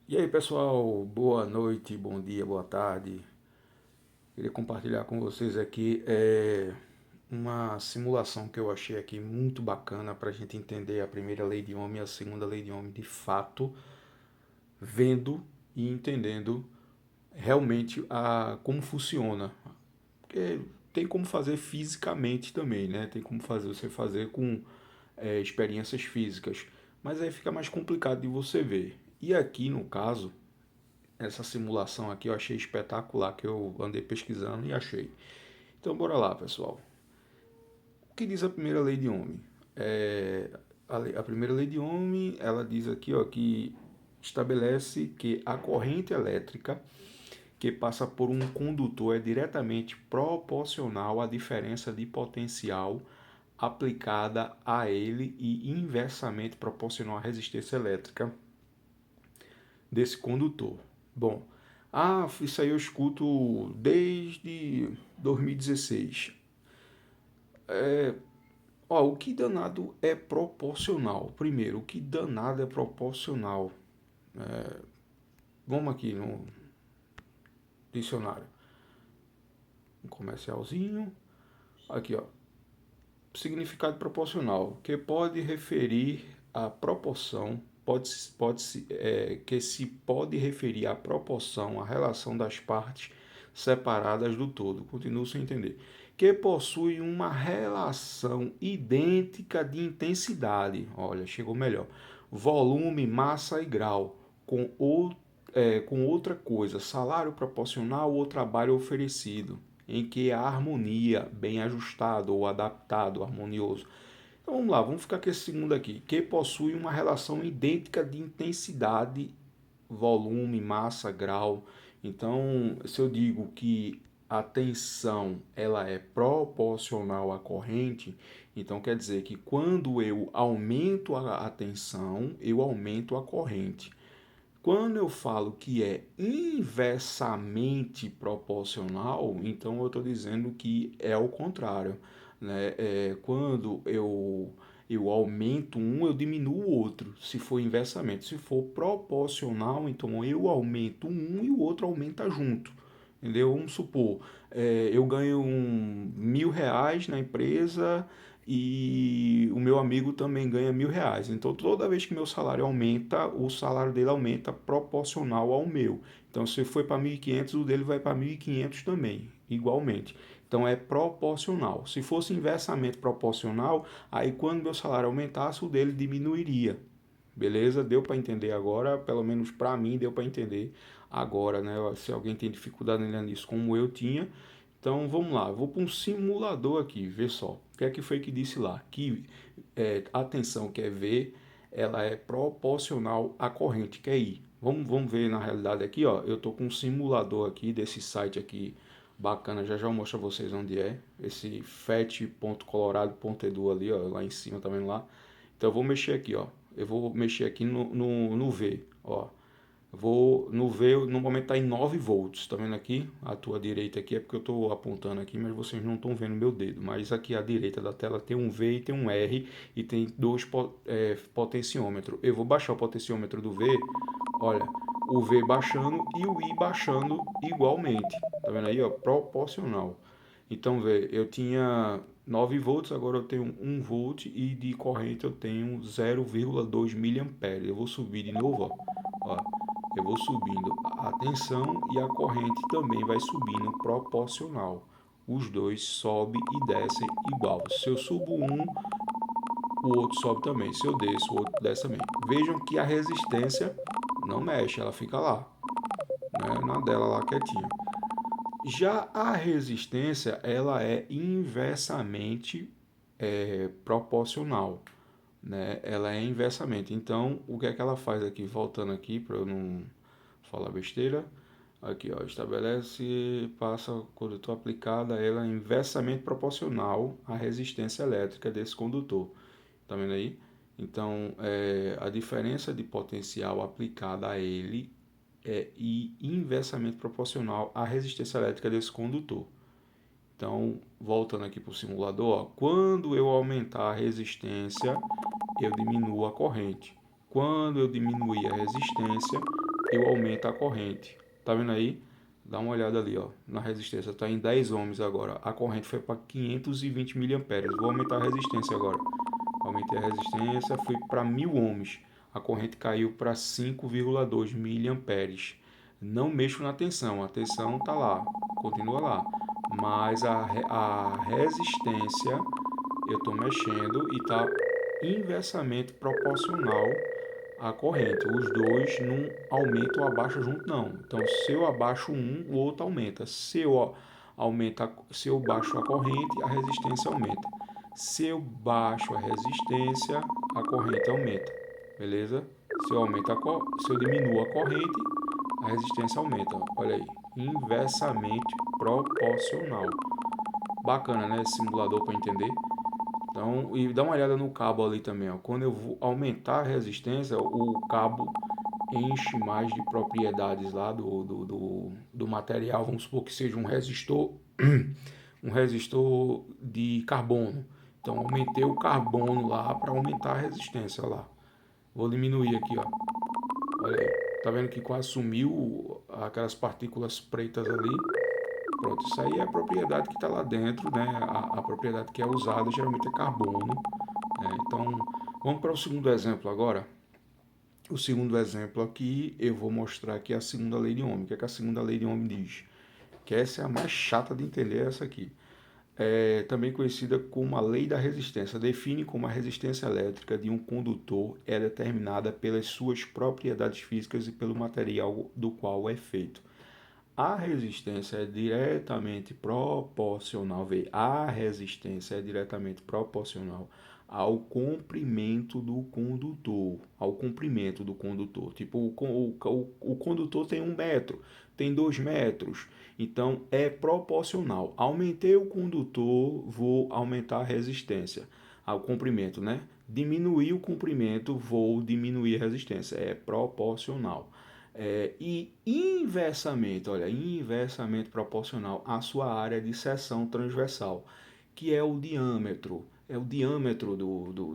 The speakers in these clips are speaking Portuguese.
E aí pessoal, boa noite, bom dia, boa tarde. Queria compartilhar com vocês aqui uma simulação que eu achei aqui muito bacana para a gente entender a primeira lei de Ohm e a segunda lei de Ohm de fato, vendo e entendendo realmente como funciona. Porque tem como fazer fisicamente também, né? Tem como você fazer com experiências físicas, mas aí fica mais complicado de você ver. E aqui no caso essa simulação aqui eu achei espetacular, que eu andei pesquisando e achei. Então bora lá, pessoal. O que diz a primeira lei de Ohm? É, a primeira lei de Ohm, ela diz aqui, ó, que estabelece que a corrente elétrica que passa por um condutor é diretamente proporcional à diferença de potencial aplicada a ele e inversamente proporcional à resistência elétrica desse condutor. Bom, isso aí eu escuto desde 2016. O que danado é proporcional? Primeiro, o que danado é proporcional? Vamos aqui no dicionário. Um comercialzinho. Aqui, ó. Significado proporcional, que pode referir a proporção, que se pode referir à proporção, à relação das partes separadas do todo. Continuo sem entender. Que possui uma relação idêntica de intensidade. Olha, chegou melhor. Volume, massa e grau, com outra coisa, salário proporcional ou trabalho oferecido, em que a harmonia, bem ajustado ou adaptado, harmonioso. Então vamos lá, vamos ficar com esse segundo aqui, que possui uma relação idêntica de intensidade, volume, massa, grau. Então, se eu digo que a tensão ela é proporcional à corrente, então quer dizer que quando eu aumento a tensão, eu aumento a corrente. Quando eu falo que é inversamente proporcional, então eu estou dizendo que é o contrário. Né? Quando eu aumento um, eu diminuo o outro, se for inversamente. Se for proporcional, então eu aumento um e o outro aumenta junto. Entendeu? Vamos supor, eu ganho R$ 1.000 na empresa e o meu amigo também ganha R$ 1.000. Então, toda vez que meu salário aumenta, o salário dele aumenta proporcional ao meu. Então, se foi para 1.500, o dele vai para 1.500 também, igualmente. Então, é proporcional. Se fosse inversamente proporcional, aí quando meu salário aumentasse, o dele diminuiria. Beleza? Deu para entender agora? Pelo menos para mim deu para entender agora, né? Se alguém tem dificuldade nisso, como eu tinha. Então vamos lá, vou para um simulador aqui, vê só. O que é que foi que disse lá? Que a tensão que é V, ela é proporcional à corrente que é I. Vamos ver na realidade aqui, ó. Eu tô com um simulador aqui desse site aqui bacana, já já eu mostro a vocês onde é. Esse fet.colorado.edu ali, ó, lá em cima, tá vendo lá? Então eu vou mexer aqui, ó. Eu vou mexer aqui no V, ó. Vou no V, no momento está em 9 volts, tá vendo aqui? A tua direita aqui é porque eu estou apontando aqui, mas vocês não estão vendo meu dedo. Mas aqui à direita da tela tem um V e tem um R e tem dois potenciômetros. Eu vou baixar o potenciômetro do V, olha, o V baixando e o I baixando igualmente. Tá vendo aí, ó? Proporcional. Então, vê, eu tinha 9 volts, agora eu tenho 1 volt e de corrente eu tenho 0,2 miliamperes. Eu vou subir de novo, ó. Eu vou subindo a tensão e a corrente também vai subindo proporcional. Os dois sobem e descem igual. Se eu subo um, o outro sobe também. Se eu desço, o outro desce também. Vejam que a resistência não mexe, ela fica lá, né, na dela lá quietinha. Já a resistência, ela é inversamente proporcional, né? Ela é inversamente. Então, o que é que ela faz aqui? Voltando aqui para eu não falar besteira. Aqui, ó, estabelece, passa condutor aplicada, ela é inversamente proporcional à resistência elétrica desse condutor. Tá vendo aí? Então, a diferença de potencial aplicada a ele é inversamente proporcional à resistência elétrica desse condutor. Então, voltando aqui para o simulador, ó, quando eu aumentar a resistência, eu diminuo a corrente. Quando eu diminuir a resistência, eu aumento a corrente. Tá vendo aí? Dá uma olhada ali, ó, na resistência. Está em 10 ohms agora. A corrente foi para 520 miliamperes. Vou aumentar a resistência agora. Aumentei a resistência, fui para 1000 ohms. A corrente caiu para 5,2 miliamperes. Não mexo na tensão, a tensão tá lá, continua lá. Mas a resistência eu estou mexendo e está inversamente proporcional à corrente. Os dois não aumentam ou abaixam junto, não. Então, se eu abaixo um, o outro aumenta. Se eu baixo a corrente, a resistência aumenta. Se eu baixo a resistência, a corrente aumenta. Beleza? Se eu diminuo a corrente, a resistência aumenta. Olha aí, inversamente proporcional. Bacana, né? Esse simulador para entender. Então, e dá uma olhada no cabo ali também, ó. Quando eu vou aumentar a resistência, o cabo enche mais de propriedades lá do material. Vamos supor que seja um resistor, um resistor de carbono. Então, aumentei o carbono lá para aumentar a resistência lá. Vou diminuir aqui, ó. Olha aí. Tá vendo que quase sumiu aquelas partículas pretas ali? Pronto, isso aí é a propriedade que está lá dentro, né? A propriedade que é usada geralmente é carbono. Então, vamos para o segundo exemplo agora. O segundo exemplo aqui, eu vou mostrar aqui a segunda lei de Ohm. O que é que a segunda lei de Ohm diz? Que essa é a mais chata de entender, essa aqui. É também conhecida como a lei da resistência. Define como a resistência elétrica de um condutor é determinada pelas suas propriedades físicas e pelo material do qual é feito. A resistência é diretamente proporcional, a resistência é diretamente proporcional ao comprimento do condutor, Tipo, o condutor tem 1 metro, tem 2 metros, então é proporcional. Aumentei o condutor, vou aumentar a resistência, ao comprimento, né? Diminuir o comprimento, vou diminuir a resistência, é proporcional. E inversamente, olha, inversamente proporcional à sua área de seção transversal, que é o diâmetro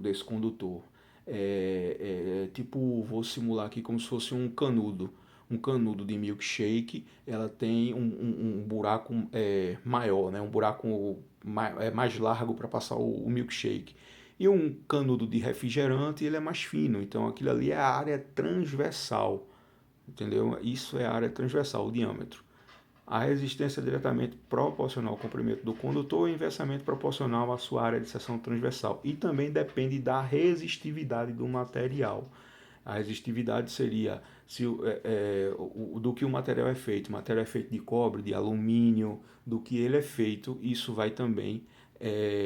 desse condutor. Tipo, vou simular aqui como se fosse um canudo de milkshake, ela tem um buraco maior, né? Um buraco mais largo para passar o milkshake. E um canudo de refrigerante, ele é mais fino, então aquilo ali é a área transversal. Entendeu? Isso é a área transversal, o diâmetro. A resistência é diretamente proporcional ao comprimento do condutor e inversamente proporcional à sua área de seção transversal. E também depende da resistividade do material. A resistividade seria do que o material é feito. O material é feito de cobre, de alumínio, do que ele é feito, isso vai também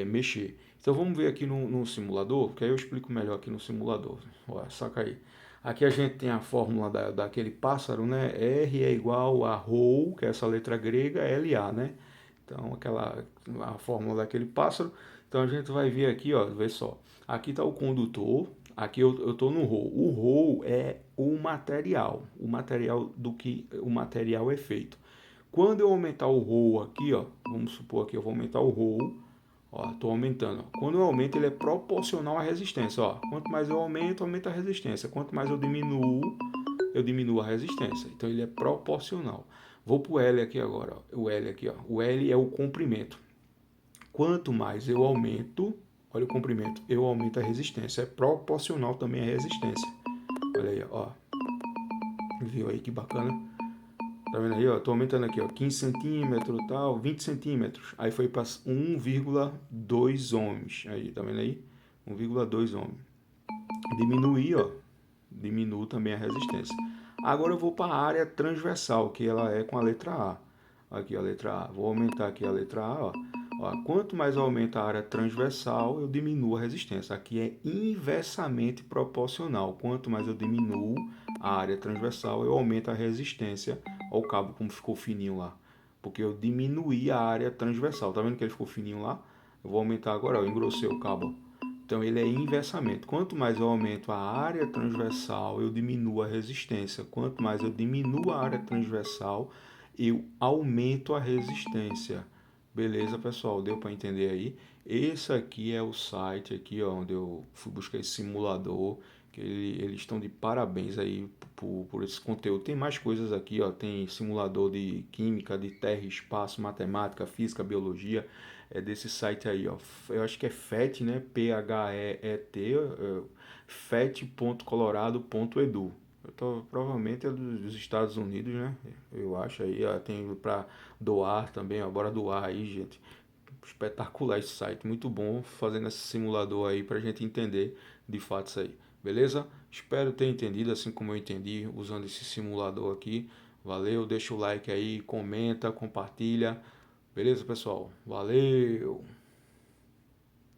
mexer. Então vamos ver aqui no simulador, que aí eu explico melhor aqui no simulador. Olha, saca aí. Aqui a gente tem a fórmula daquele pássaro, né? R é igual a ρ, que é essa letra grega, LA, né? Então, a fórmula daquele pássaro. Então, a gente vai ver aqui, ó, vê só. Aqui está o condutor, aqui eu estou no ρ. O ρ é o material do que o material é feito. Quando eu aumentar o ρ aqui, ó, vamos supor que eu vou aumentar o ρ, ó, estou aumentando. Quando eu aumento, ele é proporcional à resistência. Ó. Quanto mais eu aumento, aumenta a resistência. Quanto mais eu diminuo a resistência. Então ele é proporcional. Vou para o L aqui agora. Ó. O L aqui, ó. O L é o comprimento. Quanto mais eu aumento, olha o comprimento, eu aumento a resistência. É proporcional também à resistência. Olha aí, ó. Viu aí que bacana? Tá vendo aí, ó? Tô aumentando aqui, ó, 15 centímetros, tal, 20 centímetros. Aí foi para 1,2 ohms. Aí, tá vendo aí? 1,2 ohms. Diminuir, ó. Diminuo também a resistência. Agora eu vou para a área transversal, que ela é com a letra A. Aqui a letra A. Vou aumentar aqui a letra A, ó. Ó, quanto mais eu aumento a área transversal, eu diminuo a resistência. Aqui é inversamente proporcional. Quanto mais eu diminuo a área transversal, eu aumento a resistência. Olha o cabo como ficou fininho lá. Porque eu diminuí a área transversal. Tá vendo que ele ficou fininho lá? Eu vou aumentar agora, eu engrossei o cabo. Então ele é inversamente. Quanto mais eu aumento a área transversal, eu diminuo a resistência. Quanto mais eu diminuo a área transversal, eu aumento a resistência. Beleza, pessoal? Deu para entender aí? Esse aqui é o site aqui, ó, onde eu fui buscar esse simulador que eles estão de parabéns aí por esse conteúdo. Tem mais coisas aqui, ó, tem simulador de química, de terra, espaço, matemática, física, biologia, é desse site aí, ó. Eu acho que é FET, né? PHEET, fet.colorado.edu. Provavelmente é dos Estados Unidos, né? Eu acho aí, ó, tem para doar também, ó, bora doar aí, gente. Espetacular esse site, muito bom fazendo esse simulador aí pra gente entender de fato isso aí, beleza? Espero ter entendido assim como eu entendi usando esse simulador aqui. Valeu, deixa o like aí, comenta, compartilha, beleza, pessoal? Valeu!